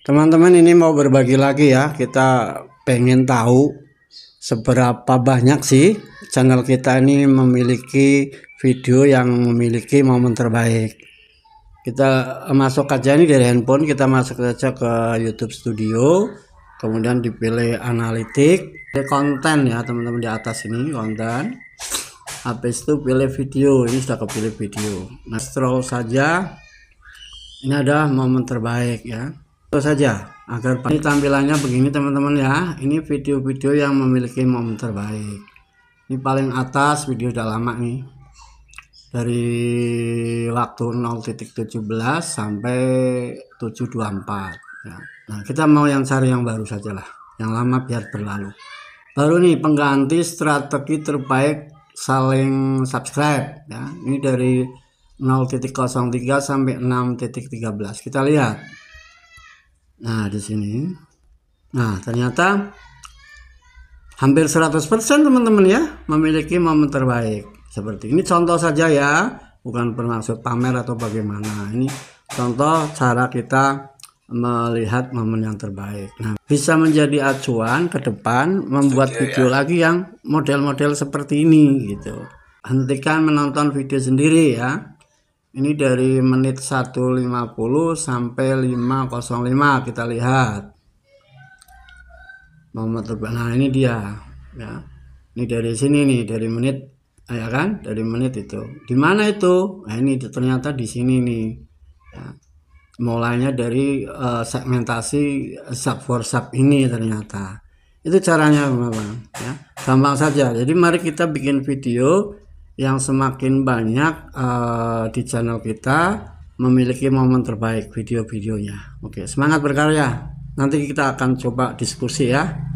Teman-teman, ini mau berbagi lagi ya. Kita pengen tahu seberapa banyak sih channel kita ini memiliki video yang memiliki momen terbaik. Kita masuk aja ini dari handphone, kita masuk saja ke YouTube Studio, kemudian dipilih analitik, konten ya teman-teman, di atas ini konten. Habis itu pilih video, ini sudah kepilih video. Nah, scroll saja, ini ada momen terbaik ya. Itu saja agar ini tampilannya begini teman-teman ya. Ini video-video yang memiliki momen terbaik. Ini paling atas video udah lama nih, dari waktu 0.17 sampai 724 ya. Nah, kita mau yang cari yang baru sajalah, yang lama biar berlalu. Baru nih, pengganti strategi terbaik saling subscribe ya. Ini dari 0.03 sampai 6.13. Kita lihat. Nah, di sini. Nah, ternyata hampir 100% teman-teman ya memiliki momen terbaik. Seperti ini contoh saja ya, bukan bermaksud pamer atau bagaimana. Ini contoh cara kita melihat momen yang terbaik. Nah, bisa menjadi acuan ke depan membuat video lagi yang model-model seperti ini gitu. Hentikan menonton video sendiri ya. Ini dari menit 1.50 sampai 5.05, kita lihat momen terbaik. Nah, ini dia ya. Ini dari sini nih, dari menit ya kan, dari menit itu. Di mana itu? Nah, ini ternyata di sini nih. Ya. Mulainya dari segmentasi sub for sub ini ternyata. Itu caranya teman-teman ya. Gampang saja. Jadi mari kita bikin video yang semakin banyak di channel kita memiliki momen terbaik video-videonya. Oke, semangat berkarya. Nanti kita akan coba diskusi ya.